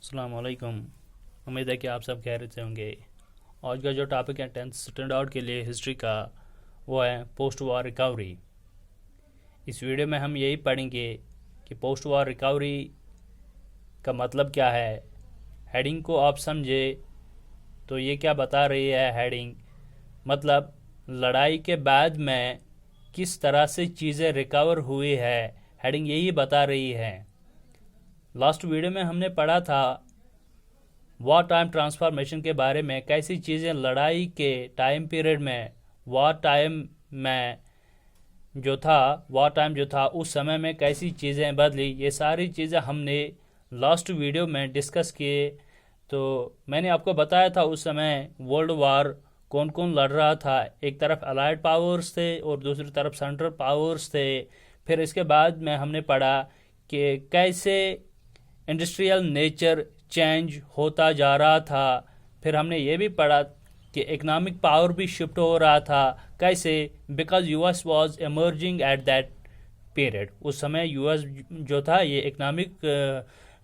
अस्सलाम वालेकुम। उम्मीद है कि आप सब खैरियत से होंगे। आज का जो टॉपिक है 10th स्टैंडर्ड के लिए हिस्ट्री का, वो है पोस्ट वार रिकवरी। इस वीडियो में हम यही पढ़ेंगे कि पोस्ट वार रिकवरी का मतलब क्या है। हेडिंग को आप समझे तो ये क्या बता रही है हेडिंग, मतलब लड़ाई के बाद में किस तरह से चीज़ें रिकवर हुई है, हेडिंग यही बता रही है। लास्ट वीडियो में हमने पढ़ा था वार टाइम ट्रांसफॉर्मेशन के बारे में, कैसी चीज़ें लड़ाई के टाइम पीरियड में वार टाइम जो था उस समय में कैसी चीज़ें बदली। ये सारी चीज़ें हमने लास्ट वीडियो में डिस्कस किए। तो मैंने आपको बताया था उस समय वर्ल्ड वार कौन कौन लड़ रहा था। एक तरफ अलाइड पावर्स थे और दूसरी तरफ सेंट्रल पावर्स थे। फिर इसके बाद में हमने पढ़ा कि कैसे इंडस्ट्रियल नेचर चेंज होता जा रहा था। फिर हमने ये भी पढ़ा कि इकोनॉमिक पावर भी शिफ्ट हो रहा था। कैसे? Because US was emerging at that period. उस समय यूएस जो था ये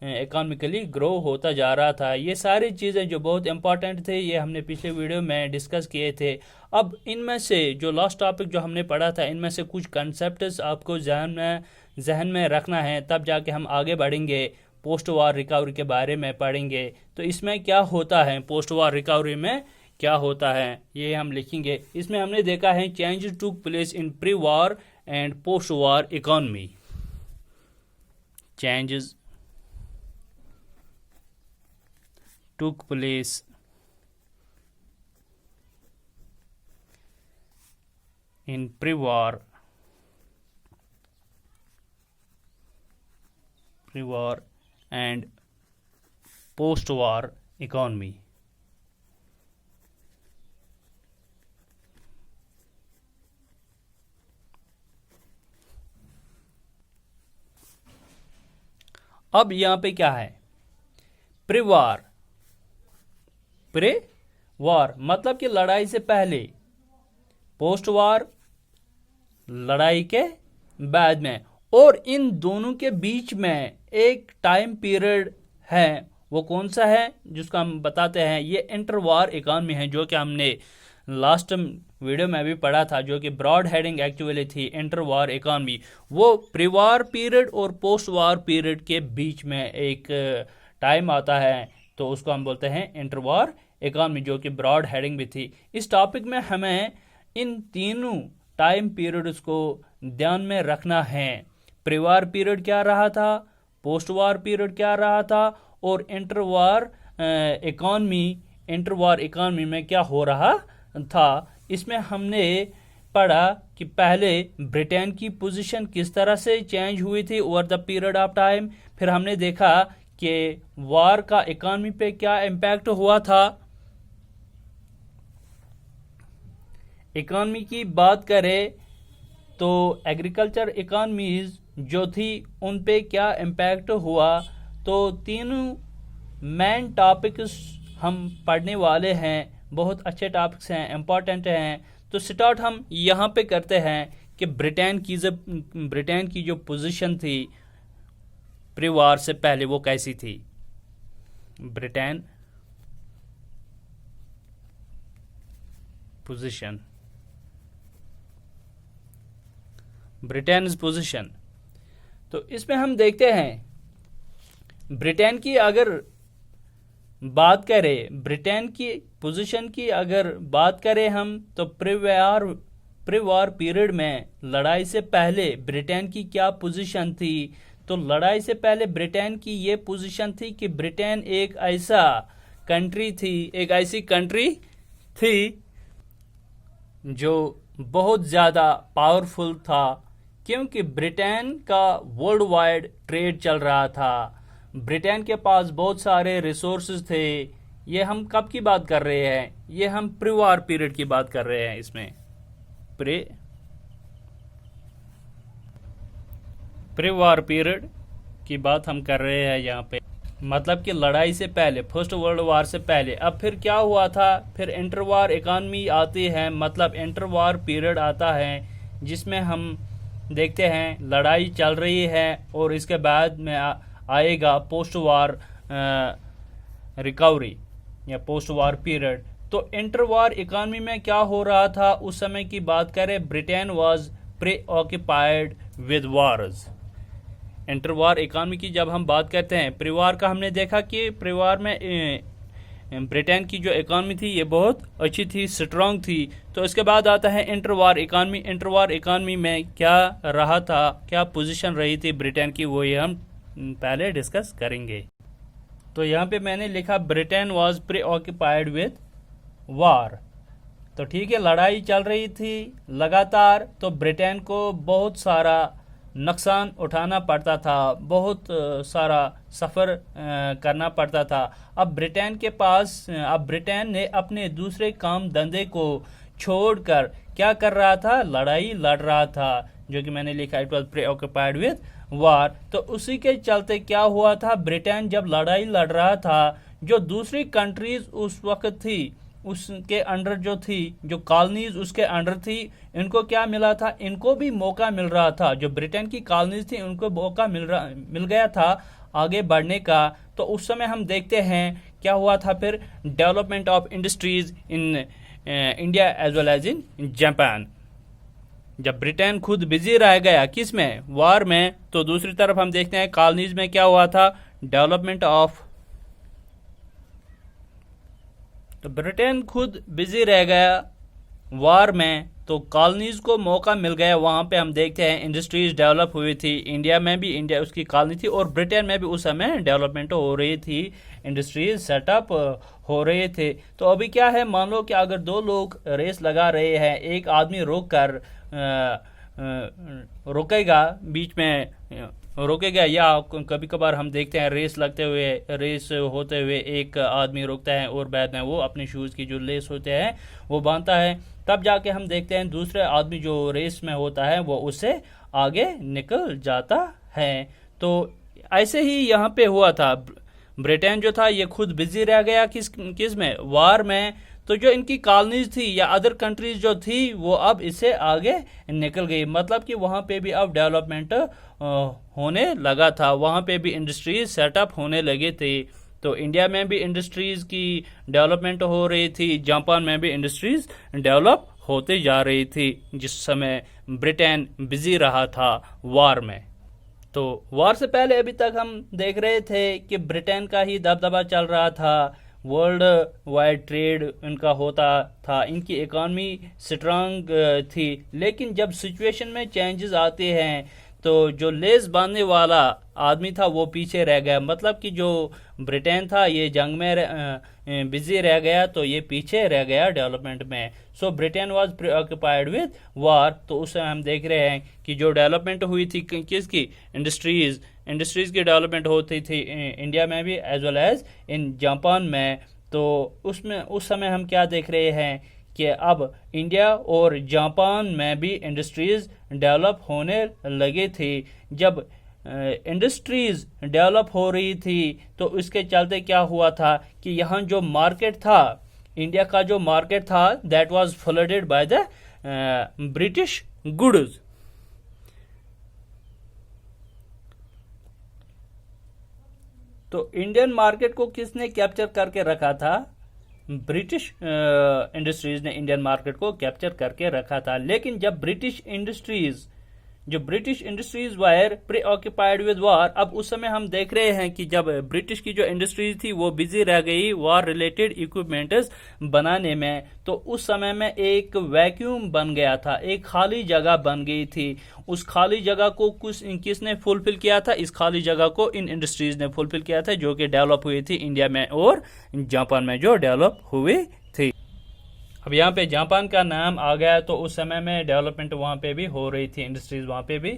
इकोनॉमिकली ग्रो होता जा रहा था। ये सारी चीज़ें जो बहुत इंपॉर्टेंट थे, ये हमने पिछले वीडियो में डिस्कस किए थे। अब इनमें से जो लास्ट टॉपिक जो हमने पढ़ा था, इनमें से कुछ कंसेप्ट्स आपको जहन में रखना है, तब जाके हम आगे बढ़ेंगे। पोस्ट वार रिकवरी के बारे में पढ़ेंगे तो इसमें क्या होता है, पोस्ट वार रिकवरी में क्या होता है, ये हम लिखेंगे। इसमें हमने देखा है change took place in pre war and post war economy. Changes took place in pre-war and post-war economy. अब यहाँ पे क्या है? प्री-वार मतलब कि लड़ाई से पहले, पोस्ट वार लड़ाई के बाद में, और इन दोनों के बीच में एक टाइम पीरियड है। वो कौन सा है जिसको हम बताते हैं? ये इंटर वार इकोनॉमी है, जो कि हमने लास्ट वीडियो में भी पढ़ा था, जो कि ब्रॉड हेडिंग एक्चुअली थी इंटर वार इकोनॉमी। वो प्री वार पीरियड और पोस्ट वार पीरियड के बीच में एक टाइम आता है, तो उसको हम बोलते हैं इंटर वार इकोनॉमी, जो कि ब्रॉड हेडिंग भी थी। इस टॉपिक में हमें इन तीनों टाइम पीरियड्स को ध्यान में रखना है। प्री वार पीरियड क्या रहा था, पोस्ट वार पीरियड क्या रहा था, और इंटर वार इकोनॉमी में क्या हो रहा था। इसमें हमने पढ़ा कि पहले ब्रिटेन की पोजीशन किस तरह से चेंज हुई थी over the period of time. फिर हमने देखा कि वार का इकोनॉमी पे क्या इम्पैक्ट हुआ था। इकोनॉमी की बात करें तो एग्रीकल्चर इकोनॉमीज जो थी उन पे क्या इम्पैक्ट हुआ। तो तीनों मेन टॉपिक्स हम पढ़ने वाले हैं। बहुत अच्छे टॉपिक्स हैं, इम्पॉर्टेंट हैं। तो स्टार्ट हम यहाँ पे करते हैं कि ब्रिटेन की जो पोजीशन थी प्री वार से पहले, वो कैसी थी। Britain position, Britain position. तो इसमें हम देखते हैं ब्रिटेन की अगर बात करें, ब्रिटेन की पोजीशन की अगर बात करें हम, तो प्री वार पीरियड में लड़ाई से पहले ब्रिटेन की क्या पोजीशन थी। तो लड़ाई से पहले ब्रिटेन की ये पोजीशन थी कि ब्रिटेन एक ऐसी कंट्री थी जो बहुत ज़्यादा पावरफुल था, क्योंकि ब्रिटेन का वर्ल्ड वाइड ट्रेड चल रहा था। ब्रिटेन के पास बहुत सारे रिसोर्सेज थे। ये हम कब की बात कर रहे हैं? ये हम प्री वार पीरियड की बात कर रहे हैं। इसमें प्री वार पीरियड की बात हम कर रहे हैं यहाँ पे, मतलब कि लड़ाई से पहले, फर्स्ट वर्ल्ड वार से पहले। अब फिर क्या हुआ था? फिर इंटर वार इकोनॉमी आती है, मतलब इंटर वार पीरियड आता है, जिसमें हम देखते हैं लड़ाई चल रही है और इसके बाद में आएगा पोस्ट वार रिकवरी या पोस्ट वार पीरियड। तो इंटर वार इकॉनमी में क्या हो रहा था उस समय की बात करें, Britain was preoccupied with wars. Inter war economy की जब हम बात करते हैं, प्री वार का हमने देखा कि प्री वार में ब्रिटेन की जो इकॉनमी थी ये बहुत अच्छी थी, स्ट्रांग थी। तो इसके बाद आता है इंटर वार इकॉनमी। इंटर वार इकॉनमी में क्या रहा था, क्या पोजीशन रही थी ब्रिटेन की, वो ये हम पहले डिस्कस करेंगे। तो यहाँ पे मैंने लिखा Britain was preoccupied with war. तो ठीक है, लड़ाई चल रही थी लगातार, तो ब्रिटेन को बहुत सारा नुकसान उठाना पड़ता था, बहुत सारा सफ़र करना पड़ता था। अब ब्रिटेन ने अपने दूसरे काम धंधे को छोड़कर क्या कर रहा था, लड़ाई लड़ रहा था, जो कि मैंने लिखा it was preoccupied with war. तो उसी के चलते क्या हुआ था, ब्रिटेन जब लड़ाई लड़ रहा था, जो दूसरी कंट्रीज उस वक्त थी उसके अंडर जो थी, जो कॉलोनीज उसके अंडर थी, इनको क्या मिला था, इनको भी मौका मिल रहा था। जो ब्रिटेन की कॉलोनीज थी उनको मौका मिल गया था आगे बढ़ने का। तो उस समय हम देखते हैं क्या हुआ था फिर, development of industries in India as well as in Japan. जब ब्रिटेन खुद बिजी रह गया किस में, वार में, तो दूसरी तरफ हम देखते हैं कॉलोनीज में क्या हुआ था, डेवलपमेंट ऑफ। तो ब्रिटेन खुद बिजी रह गया वार में, तो कॉलोनीज को मौका मिल गया। वहाँ पे हम देखते हैं इंडस्ट्रीज डेवलप हुई थी। इंडिया में भी इंडिया उसकी कॉलोनी थी और ब्रिटेन में भी उस समय डेवलपमेंट हो रही थी, इंडस्ट्रीज सेटअप हो रहे थे। तो अभी क्या है, मान लो कि अगर दो लोग रेस लगा रहे हैं, एक आदमी रोकेगा बीच में रोकेगा, या कभी कभार हम देखते हैं रेस होते हुए एक आदमी रोकता है और बाद में वो अपने शूज़ की जो लेस होते हैं वो बांधता है, तब जाके हम देखते हैं दूसरे आदमी जो रेस में होता है वो उससे आगे निकल जाता है। तो ऐसे ही यहाँ पे हुआ था, ब्रिटेन जो था ये खुद बिजी रह गया किस में, वार में। तो जो इनकी कॉलोनीज थी या अदर कंट्रीज जो थी वो अब इससे आगे निकल गई, मतलब कि वहाँ पे भी अब डेवलपमेंट होने लगा था, वहाँ पे भी इंडस्ट्रीज सेटअप होने लगे थे। तो इंडिया में भी इंडस्ट्रीज की डेवलपमेंट हो रही थी, जापान में भी इंडस्ट्रीज डेवलप होते जा रही थी, जिस समय ब्रिटेन बिजी रहा था वार में। तो वार से पहले अभी तक हम देख रहे थे कि ब्रिटेन का ही दबदबा चल रहा था, वर्ल्ड वाइड ट्रेड इनका होता था, इनकी इकॉनमी स्ट्रांग थी। लेकिन जब सिचुएशन में चेंजेस आते हैं तो जो लेस बांधने वाला आदमी था वो पीछे रह गया, मतलब कि जो ब्रिटेन था ये जंग में बिजी रह गया, तो ये पीछे रह गया डेवलपमेंट में। सो ब्रिटेन वाज प्रीऑक्यूपाइड विद वार। तो उस समय हम देख रहे हैं कि जो डेवलपमेंट हुई थी किसकी, इंडस्ट्रीज की डेवलपमेंट होती थी इंडिया में भी as well as in Japan में। तो उसमें उस समय हम क्या देख रहे हैं कि अब इंडिया और जापान में भी इंडस्ट्रीज डेवलप होने लगे थे। जब इंडस्ट्रीज डेवलप हो रही थी तो इसके चलते क्या हुआ था कि यहाँ जो मार्केट था, इंडिया का जो मार्केट था, that was flooded by the British goods. तो इंडियन मार्केट को किसने कैप्चर करके रखा था, ब्रिटिश इंडस्ट्रीज ने इंडियन मार्केट को कैप्चर करके रखा था। लेकिन जब British industries were preoccupied with war, अब उस समय हम देख रहे हैं कि जब ब्रिटिश की जो इंडस्ट्रीज थी वो बिजी रह गई वार रिलेटेड इक्विपमेंट्स बनाने में, तो उस समय में एक वैक्यूम बन गया था, एक खाली जगह बन गई थी। उस खाली जगह को किसने फुलफिल किया था, इस खाली जगह को इन इंडस्ट्रीज ने फुलफिल किया था, जो कि डेवलप हुई थी इंडिया में और जापान में जो डेवलप हुई थी। अब यहाँ पे जापान का नाम आ गया, तो उस समय में डेवलपमेंट वहाँ पे भी हो रही थी, इंडस्ट्रीज वहाँ पे भी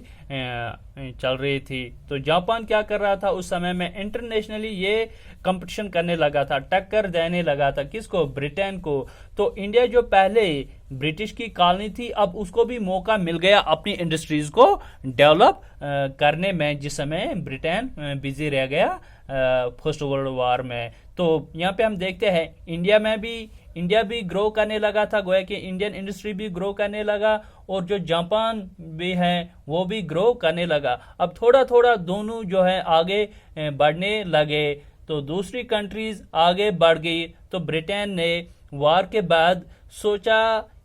चल रही थी। तो जापान क्या कर रहा था उस समय में, इंटरनेशनली ये कंपटीशन करने लगा था, टक्कर देने लगा था किसको, ब्रिटेन को। तो इंडिया जो पहले ब्रिटिश की कॉलोनी थी, अब उसको भी मौका मिल गया अपनी इंडस्ट्रीज को डेवलप करने में, जिस समय ब्रिटेन बिजी रह गया फर्स्ट वर्ल्ड वार में। तो यहाँ पे हम देखते हैं इंडिया भी ग्रो करने लगा था, गोया कि इंडियन इंडस्ट्री भी ग्रो करने लगा, और जो जापान भी है वो भी ग्रो करने लगा। अब थोड़ा थोड़ा दोनों जो है आगे बढ़ने लगे। तो दूसरी कंट्रीज आगे बढ़ गई। तो ब्रिटेन ने वार के बाद सोचा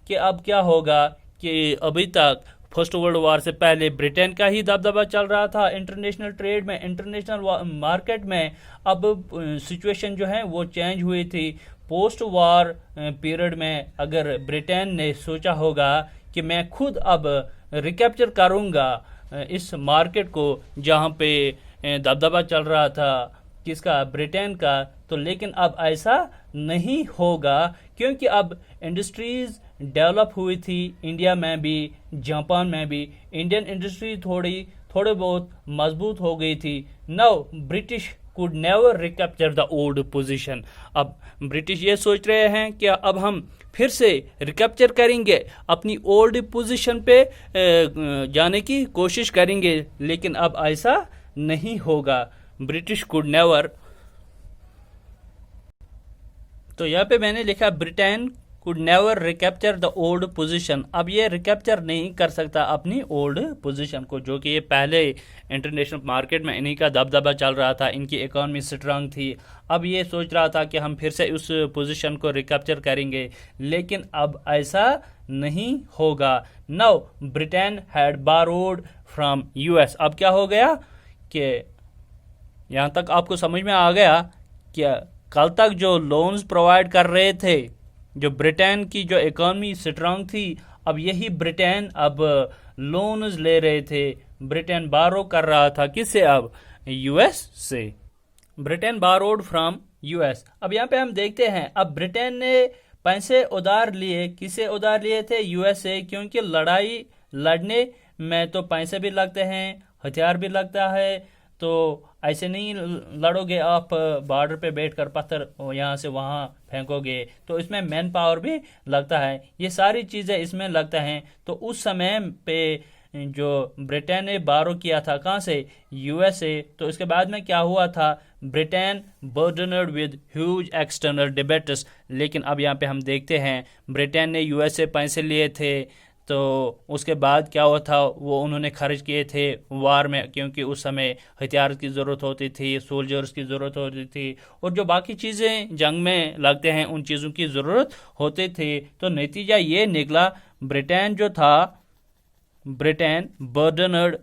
कि अब क्या होगा, कि अभी तक फर्स्ट वर्ल्ड वार से पहले ब्रिटेन का ही दबदबा चल रहा था इंटरनेशनल ट्रेड में, इंटरनेशनल मार्केट में। अब सिचुएशन जो है वो चेंज हुई थी। पोस्ट वार पीरियड में अगर ब्रिटेन ने सोचा होगा कि मैं खुद अब रिकैप्चर करूंगा इस मार्केट को जहां पे दबदबा चल रहा था किसका, ब्रिटेन का, तो लेकिन अब ऐसा नहीं होगा, क्योंकि अब इंडस्ट्रीज डेवलप हुई थी इंडिया में भी, जापान में भी। इंडियन इंडस्ट्री थोड़े बहुत मजबूत हो गई थी। Now British could never recapture the old position. अब ब्रिटिश ये सोच रहे हैं कि अब हम फिर से रिकैप्चर करेंगे, अपनी ओल्ड पोजीशन पे जाने की कोशिश करेंगे, लेकिन अब ऐसा नहीं होगा। ब्रिटिश कुड नेवर, तो यहाँ पे मैंने लिखा Britain could never recapture the old position. अब ये रिकैप्चर नहीं कर सकता अपनी ओल्ड पोजीशन को, जो कि ये पहले इंटरनेशनल मार्केट में इन्हीं का दबदबा चल रहा था, इनकी इकोनॉमी स्ट्रांग थी। अब ये सोच रहा था कि हम फिर से उस पोजीशन को रिकैप्चर करेंगे, लेकिन अब ऐसा नहीं होगा। Now Britain had borrowed from US. अब क्या हो गया कि यहाँ तक आपको समझ में आ गया कि कल तक जो लोन्स प्रोवाइड कर रहे थे, जो ब्रिटेन की जो इकोनॉमी स्ट्रांग थी, अब यही ब्रिटेन अब लोन्स ले रहे थे। ब्रिटेन बारो कर रहा था किससे, अब यूएस से। Britain borrowed from US. अब यहाँ पे हम देखते हैं, अब ब्रिटेन ने पैसे उधार लिए, किसे उधार लिए थे, यूएस से, क्योंकि लड़ाई लड़ने में तो पैसे भी लगते हैं, हथियार भी लगता है। तो ऐसे नहीं लड़ोगे आप बॉर्डर पे बैठकर पत्थर यहाँ से वहाँ फेंकोगे, तो इसमें मैन पावर भी लगता है, ये सारी चीज़ें इसमें लगता हैं। तो उस समय पे जो ब्रिटेन ने बारो किया था कहाँ से, यूएसए। तो इसके बाद में क्या हुआ था, Britain burdened with huge external debts. लेकिन अब यहाँ पे हम देखते हैं ब्रिटेन ने यूएसए पैसे लिए थे, तो उसके बाद क्या हुआ था, वो उन्होंने खर्च किए थे वार में, क्योंकि उस समय हथियार की ज़रूरत होती थी, सोल्जर्स की ज़रूरत होती थी, और जो बाकी चीज़ें जंग में लगते हैं उन चीज़ों की ज़रूरत होती थी। तो नतीजा ये निकला, ब्रिटेन जो था, Britain burdened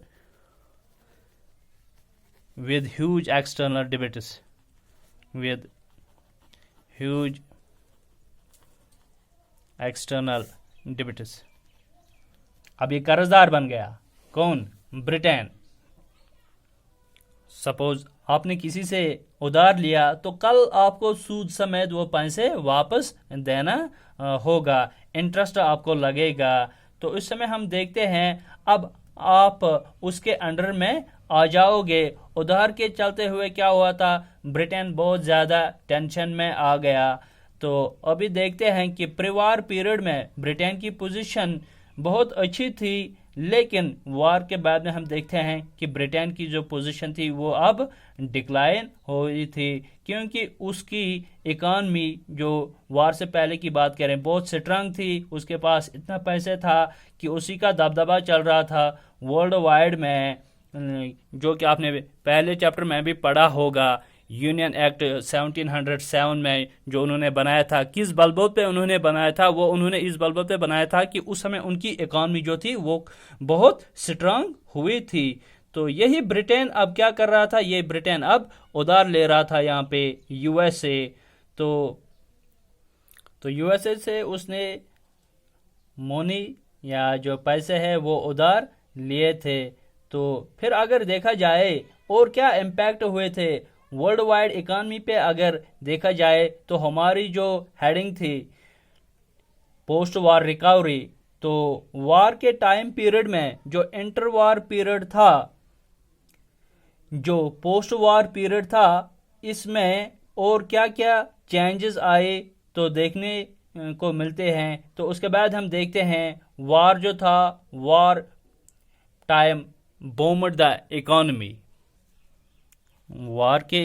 with huge external debt, with huge external debts। अब ये कर्जदार बन गया, कौन, ब्रिटेन। सपोज आपने किसी से उधार लिया, तो कल आपको सूद समेत वो पैसे वापस देना होगा, इंटरेस्ट आपको लगेगा। तो इस समय हम देखते हैं अब आप उसके अंडर में आ जाओगे। उधार के चलते हुए क्या हुआ था, ब्रिटेन बहुत ज़्यादा टेंशन में आ गया। तो अभी देखते हैं कि प्री-वार पीरियड में ब्रिटेन की पोजीशन बहुत अच्छी थी, लेकिन वार के बाद में हम देखते हैं कि ब्रिटेन की जो पोजीशन थी वो अब डिक्लाइन हो रही थी, क्योंकि उसकी इकॉनमी जो वार से पहले की बात करें बहुत स्ट्रांग थी, उसके पास इतना पैसे था कि उसी का दबदबा चल रहा था वर्ल्ड वाइड में। जो कि आपने पहले चैप्टर में भी पढ़ा होगा, यूनियन एक्ट 1707 में जो उन्होंने बनाया था, किस बलबूते पे उन्होंने बनाया था, वो उन्होंने इस बलबूते पे बनाया था कि उस समय उनकी इकॉनमी जो थी वो बहुत स्ट्रांग हुई थी। तो यही ब्रिटेन अब क्या कर रहा था, ये ब्रिटेन अब उधार ले रहा था यहाँ पे यूएसए। तो यूएसए से उसने मोनी या जो पैसे है वो उधार लिए थे। तो फिर अगर देखा जाए और क्या इम्पैक्ट हुए थे वर्ल्ड वाइड इकॉनमी पे, अगर देखा जाए तो हमारी जो हेडिंग थी पोस्ट वार रिकवरी, तो वार के टाइम पीरियड में जो इंटर वार पीरियड था, जो पोस्ट वार पीरियड था, इसमें और क्या क्या चेंजेस आए तो देखने को मिलते हैं। तो उसके बाद हम देखते हैं वार जो था, war time boomed the economy. War के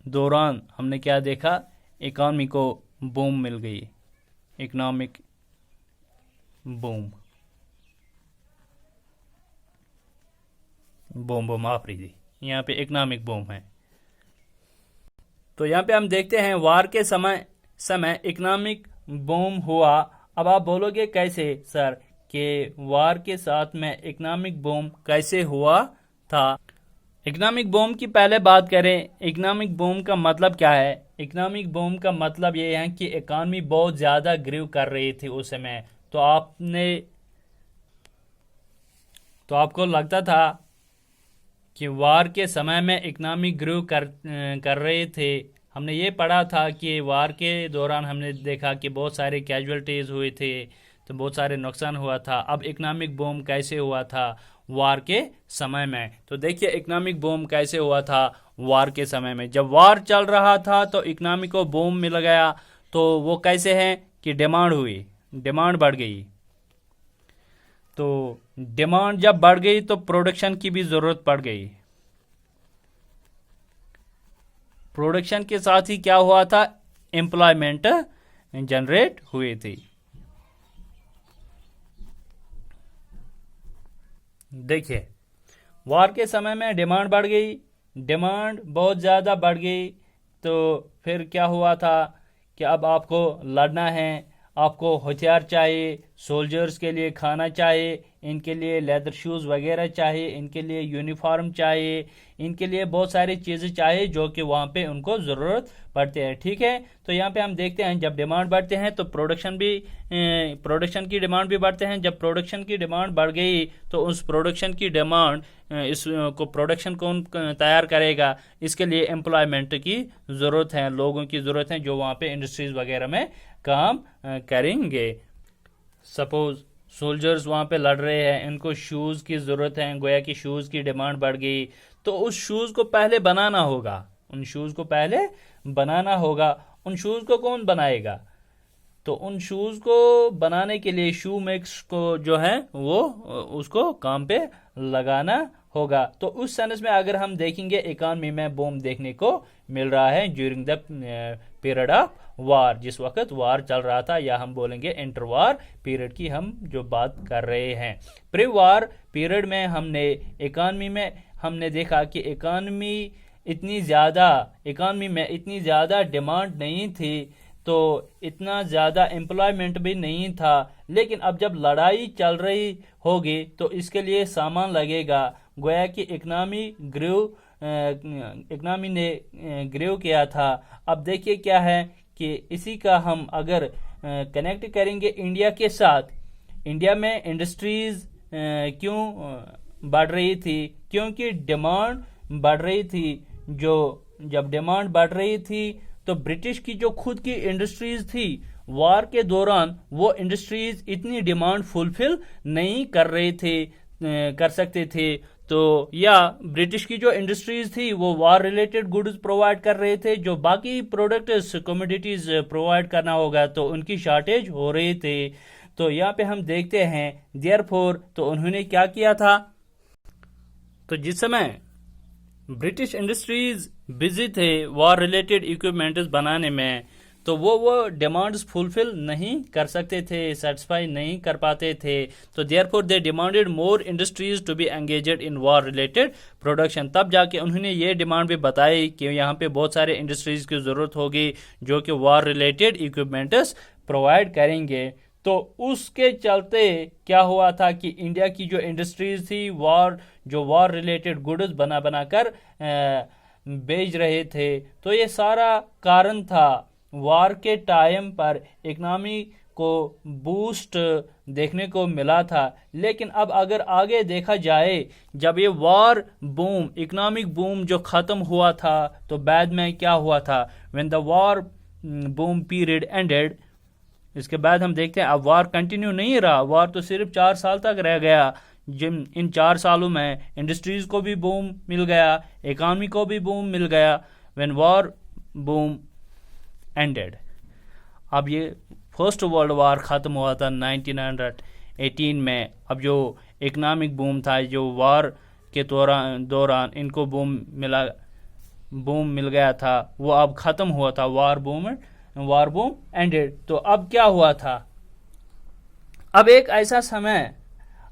दौरान हमने क्या देखा, इकॉनमी को बूम मिल गई, इकोनॉमिक बूम, बूम बूम आप रही, यहाँ पे इकोनॉमिक बूम है। तो यहाँ पे हम देखते हैं वार के समय इकोनॉमिक बूम हुआ। अब आप बोलोगे कैसे सर कि वार के साथ में इकोनॉमिक बूम कैसे हुआ था। इकोनॉमिक बूम की पहले बात करें, इकोनॉमिक बूम का मतलब क्या है। इकोनॉमिक बूम का मतलब ये है कि इकॉनमी बहुत ज़्यादा ग्रो कर रही थी उस समय। तो आपको लगता था कि वार के समय में इकॉनमी ग्रो कर रहे थे। हमने ये पढ़ा था कि वार के दौरान हमने देखा कि बहुत सारे कैजुअलिटीज़ हुए थे, तो बहुत सारे नुकसान हुआ था। अब इकॉनमिक बूम कैसे हुआ था वार के समय में, तो देखिए इकॉनमिक बूम कैसे हुआ था वार के समय में। जब वार चल रहा था तो इकॉनमी को बूम मिल गया। तो वो कैसे है कि डिमांड हुई, डिमांड बढ़ गई। तो डिमांड जब बढ़ गई तो प्रोडक्शन की भी ज़रूरत पड़ गई। प्रोडक्शन के साथ ही क्या हुआ था, एम्प्लॉयमेंट जनरेट हुई थी। देखिए वार के समय में डिमांड बढ़ गई, डिमांड बहुत ज़्यादा बढ़ गई। तो फिर क्या हुआ था कि अब आपको लड़ना है, आपको हथियार चाहिए, सोल्जर्स के लिए खाना चाहिए, इनके लिए लेदर शूज़ वगैरह चाहिए, इनके लिए यूनिफॉर्म चाहिए, इनके लिए बहुत सारी चीज़ें चाहिए जो कि वहाँ पे उनको ज़रूरत पड़ती है। ठीक है, तो यहाँ पे हम देखते हैं जब डिमांड बढ़ते हैं तो प्रोडक्शन की डिमांड भी बढ़ते हैं। जब प्रोडक्शन की डिमांड बढ़ गई तो उस प्रोडक्शन की डिमांड इसको प्रोडक्शन कौन तैयार करेगा, इसके लिए एम्प्लॉयमेंट की ज़रूरत है, लोगों की ज़रूरत है जो वहाँ पे इंडस्ट्रीज़ वगैरह में काम करेंगे। सपोज सोल्जर्स वहाँ पे लड़ रहे हैं, इनको शूज़ की ज़रूरत है, गोया कि शूज़ की डिमांड बढ़ गई। तो उस शूज़ को पहले बनाना होगा, उन शूज़ को पहले बनाना होगा। उन शूज़ को कौन बनाएगा, तो उन शूज़ को बनाने के लिए शू मेक्स को जो है वो उसको काम पे लगाना होगा। तो उस सेंस में अगर हम देखेंगे इकॉनमी में बूम देखने को मिल रहा है during the period of war, जिस वक्त वार चल रहा था, या हम बोलेंगे इंटर वार पीरियड की हम जो बात कर रहे हैं। प्री वार पीरियड में हमने देखा कि इकॉनमी में इतनी ज़्यादा डिमांड नहीं थी, तो इतना ज़्यादा एम्प्लॉयमेंट भी नहीं था। लेकिन अब जब लड़ाई चल रही होगी तो इसके लिए सामान लगेगा, गोया कि इकॉनमी ने ग्रो किया था। अब देखिए क्या है कि इसी का हम अगर कनेक्ट करेंगे इंडिया के साथ, इंडिया में इंडस्ट्रीज़ क्यों बढ़ रही थी, क्योंकि डिमांड बढ़ रही थी। जब डिमांड बढ़ रही थी तो ब्रिटिश की जो खुद की इंडस्ट्रीज थी वार के दौरान, वो इंडस्ट्रीज इतनी डिमांड फुलफिल नहीं कर सकते थे। तो या ब्रिटिश की जो इंडस्ट्रीज थी वो वार रिलेटेड गुड्स प्रोवाइड कर रहे थे, जो बाकी प्रोडक्ट्स कमोडिटीज प्रोवाइड करना होगा तो उनकी शॉर्टेज हो रही थी। तो यहाँ पे हम देखते हैं देयरफॉर तो उन्होंने क्या किया था, तो जिस समय ब्रिटिश इंडस्ट्रीज बिजी थे वार रिलेटेड इक्विपमेंट्स बनाने में, तो वो डिमांड्स फुलफिल नहीं कर सकते थे, सेटिस्फाई नहीं कर पाते थे। तो therefore they demanded more industries to be engaged in war related production. तब जाके उन्होंने ये डिमांड भी बताई कि यहाँ पे बहुत सारे इंडस्ट्रीज की ज़रूरत होगी जो कि वार रिलेटेड इक्विपमेंट्स प्रोवाइड करेंगे। तो उसके चलते क्या हुआ था कि इंडिया की जो इंडस्ट्रीज थी वार रिलेटेड गुड्स बना कर बेच रहे थे। तो ये सारा कारण था वार के टाइम पर इकनॉमी को बूस्ट देखने को मिला था। लेकिन अब अगर आगे देखा जाए, जब ये वार बूम, इकोनॉमिक बूम जो ख़त्म हुआ था, तो बाद में क्या हुआ था, when the war boom period ended, इसके बाद हम देखते हैं अब वार कंटिन्यू नहीं रहा, वार तो सिर्फ 4 साल तक रह गया। जिन इन 4 सालों में इंडस्ट्रीज को भी बूम मिल गया, इकॉनमी को भी बूम मिल गया। व्हेन वार बूम एंडेड, अब ये फर्स्ट वर्ल्ड वार ख़त्म हुआ था 1918 में। अब जो इकनॉमिक बूम था, जो वार के दौरान इनको बूम मिल गया था, वो अब ख़त्म हुआ था, वार बूम एंडेड। तो अब क्या हुआ था, अब एक ऐसा समय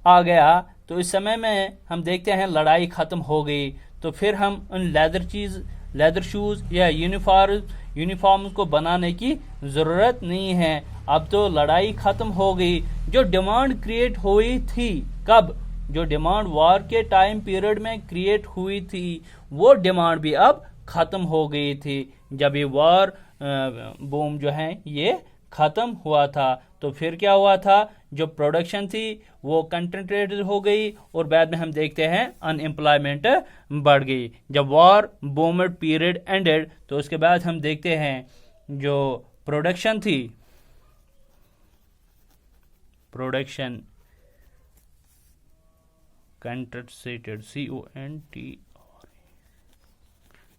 आ गया, तो इस समय में हम देखते हैं लड़ाई ख़त्म हो गई। तो फिर हम उन लेदर शूज़ या यूनिफॉर्म को बनाने की ज़रूरत नहीं है। अब तो लड़ाई ख़त्म हो गई। जो डिमांड क्रिएट हुई थी, कब? जो डिमांड वार के टाइम पीरियड में क्रिएट हुई थी, वो डिमांड भी अब ख़त्म हो गई थी जब ये वार बूम जो है ये ख़त्म हुआ था। तो फिर क्या हुआ था? जो प्रोडक्शन थी वो कंसंट्रेटेड हो गई और बाद में हम देखते हैं अनएम्प्लॉयमेंट बढ़ गई। जब वॉर बूम पीरियड एंडेड तो उसके बाद हम देखते हैं जो प्रोडक्शन थी, production contracted,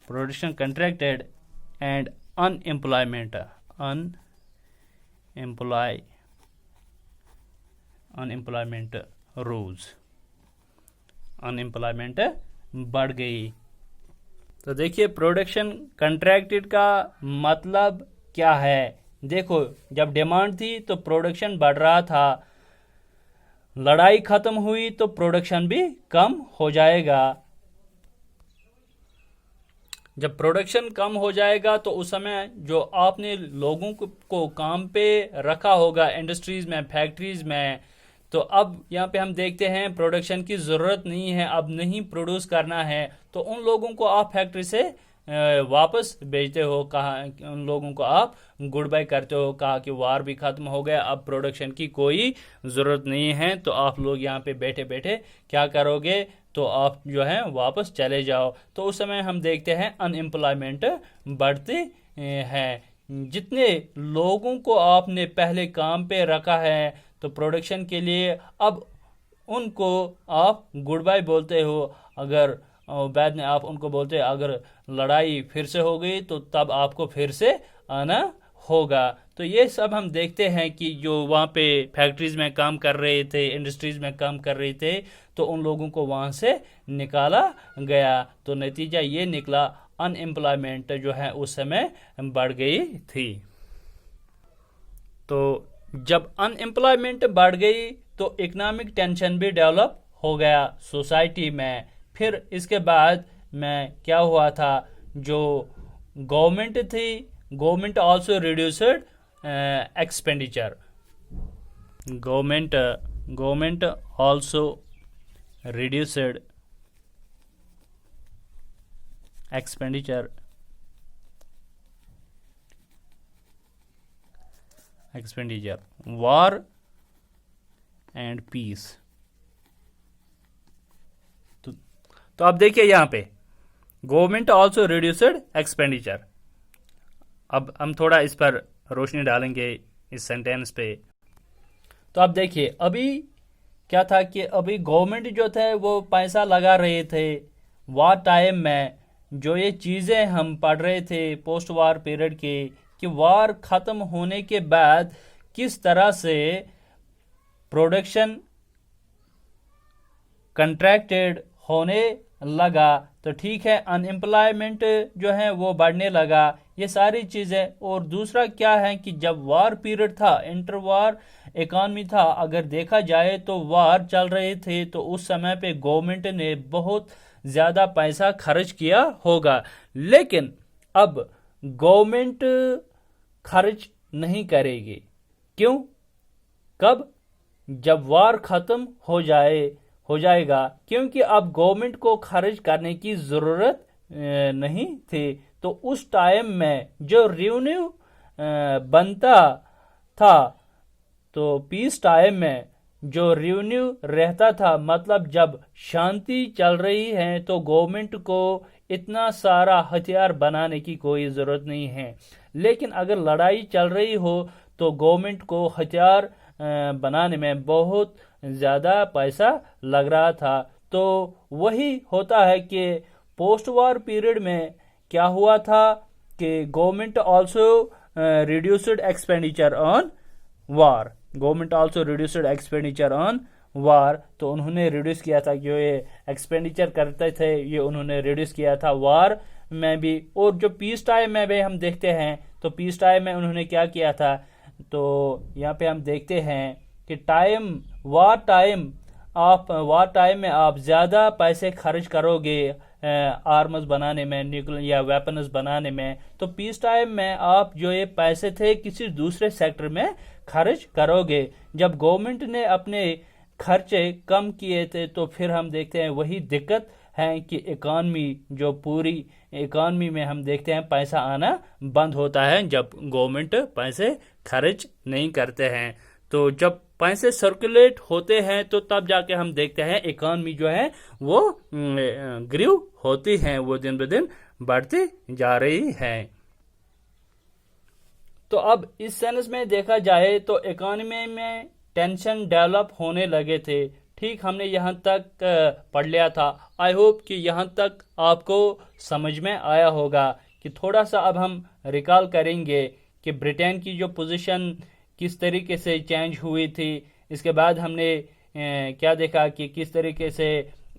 production contracted and unemployment rose, unemployment बढ़ गई। तो देखिए प्रोडक्शन कंट्रैक्टेड का मतलब क्या है। देखो, जब डिमांड थी तो प्रोडक्शन बढ़ रहा था, लड़ाई खत्म हुई तो प्रोडक्शन भी कम हो जाएगा। जब प्रोडक्शन कम हो जाएगा तो उस समय जो आपने लोगों को काम पे रखा होगा इंडस्ट्रीज में, फैक्ट्रीज में, तो अब यहाँ पे हम देखते हैं प्रोडक्शन की ज़रूरत नहीं है, अब नहीं प्रोड्यूस करना है, तो उन लोगों को आप फैक्ट्री से वापस भेजते हो, कहा उन लोगों को आप गुड बाय करते हो, कहा कि वार भी ख़त्म हो गया, अब प्रोडक्शन की कोई ज़रूरत नहीं है, तो आप लोग यहाँ पे बैठे बैठे क्या करोगे, तो आप जो है वापस चले जाओ। तो उस समय हम देखते हैं अनएम्प्लॉयमेंट बढ़ती है। जितने लोगों को आपने पहले काम पे रखा है तो प्रोडक्शन के लिए, अब उनको आप गुड बाय बोलते हो। अगर बाद में आप उनको बोलते हैं अगर लड़ाई फिर से हो गई तो तब आपको फिर से आना होगा। तो ये सब हम देखते हैं कि जो वहाँ पे फैक्ट्रीज में काम कर रहे थे, इंडस्ट्रीज में काम कर रहे थे, तो उन लोगों को वहाँ से निकाला गया। तो नतीजा ये निकला, अनएम्प्लॉयमेंट जो है उस समय बढ़ गई थी। तो जब अनएम्प्लॉयमेंट बढ़ गई तो इकोनॉमिक टेंशन भी डेवलप हो गया सोसाइटी में। फिर इसके बाद में क्या हुआ था, जो गवर्नमेंट थी, government also reduced expenditure, government also reduced expenditure war and peace. तो आप देखिए यहाँ पे गवर्नमेंट आल्सो रिड्यूस्ड एक्सपेंडिचर। अब हम थोड़ा इस पर रोशनी डालेंगे इस सेंटेंस पे। तो आप देखिए अभी क्या था कि अभी गवर्नमेंट जो थे वो पैसा लगा रहे थे वार टाइम में। जो ये चीज़ें हम पढ़ रहे थे पोस्ट वार पीरियड के, कि वार ख़त्म होने के बाद किस तरह से प्रोडक्शन कंट्रैक्टेड होने लगा, तो ठीक है अनएम्प्लॉयमेंट जो है वो बढ़ने लगा, ये सारी चीज़ें। और दूसरा क्या है कि जब वार पीरियड था, इंटर वार इकॉनमी था, अगर देखा जाए तो वार चल रहे थे तो उस समय पे गवर्नमेंट ने बहुत ज़्यादा पैसा खर्च किया होगा। लेकिन अब गवर्नमेंट खर्च नहीं करेगी। क्यों? कब? जब वार ख़त्म हो जाएगा, क्योंकि अब गवर्नमेंट को खर्च करने की ज़रूरत नहीं थी। तो उस टाइम में जो रेवेन्यू बनता था, तो पीस टाइम में जो रेवेन्यू रहता था, मतलब जब शांति चल रही है तो गवर्नमेंट को इतना सारा हथियार बनाने की कोई ज़रूरत नहीं है। लेकिन अगर लड़ाई चल रही हो तो गवर्नमेंट को हथियार बनाने में बहुत ज़्यादा पैसा लग रहा था। तो वही होता है कि पोस्ट वार पीरियड में क्या हुआ था कि government also reduced expenditure on war, government also reduced expenditure on war. तो उन्होंने रिड्यूस किया था, जो ये एक्सपेंडिचर करते थे ये उन्होंने रिड्यूस किया था वार में भी। और जो पीस टाइम में भी हम देखते हैं तो पीस टाइम में उन्होंने क्या किया था, तो यहाँ पे हम देखते हैं कि वार टाइम में आप ज़्यादा पैसे खर्च करोगे, आर्म्स बनाने में, न्यूक्लियर या वेपन्स बनाने में। तो पीस टाइम में आप जो ये पैसे थे किसी दूसरे सेक्टर में खर्च करोगे। जब गवर्नमेंट ने अपने खर्चे कम किए थे तो फिर हम देखते हैं वही दिक्कत है कि इकॉनमी, जो पूरी इकॉनमी में हम देखते हैं पैसा आना बंद होता है जब गवर्नमेंट पैसे खर्च नहीं करते हैं। तो जब पैसे सर्कुलेट होते हैं तो तब जाके हम देखते हैं इकॉनमी जो है वो ग्रीव होती है, वो दिन ब दिन बढ़ती जा रही है। तो अब इस सेंस में देखा जाए तो इकॉनमी में टेंशन डेवलप होने लगे थे। ठीक हमने यहाँ तक पढ़ लिया था। आई होप कि यहाँ तक आपको समझ में आया होगा कि थोड़ा सा अब हम रिकॉल करेंगे कि ब्रिटेन की जो पोजीशन किस तरीके से चेंज हुई थी। इसके बाद हमने क्या देखा कि किस तरीके से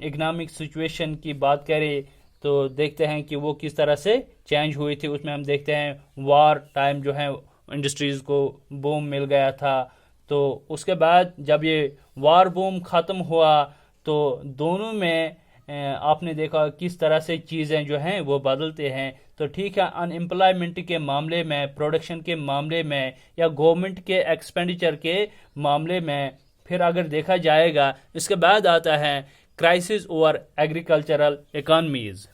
इकोनॉमिक सिचुएशन की बात करें तो देखते हैं कि वो किस तरह से चेंज हुई थी। उसमें हम देखते हैं वार टाइम जो है इंडस्ट्रीज को बूम मिल गया था। तो उसके बाद जब ये वार बूम ख़त्म हुआ तो दोनों में आपने देखा किस तरह से चीज़ें जो हैं वो बदलते हैं। तो ठीक है, अनएम्प्लॉयमेंट के मामले में, प्रोडक्शन के मामले में या गवर्नमेंट के एक्सपेंडिचर के मामले में फिर अगर देखा जाएगा, इसके बाद आता है crisis over agricultural economies.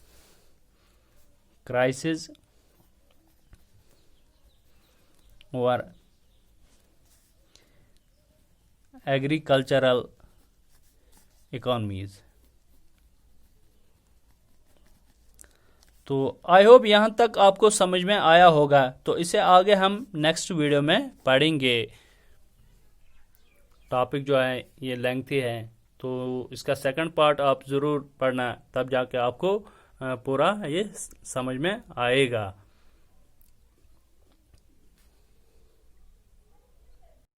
Crisis over agricultural economies. तो आई होप यहाँ तक आपको समझ में आया होगा। तो इसे आगे हम नेक्स्ट वीडियो में पढ़ेंगे। टॉपिक जो है ये लेंथी है तो इसका सेकंड पार्ट आप ज़रूर पढ़ना, तब जाके आपको पूरा ये समझ में आएगा।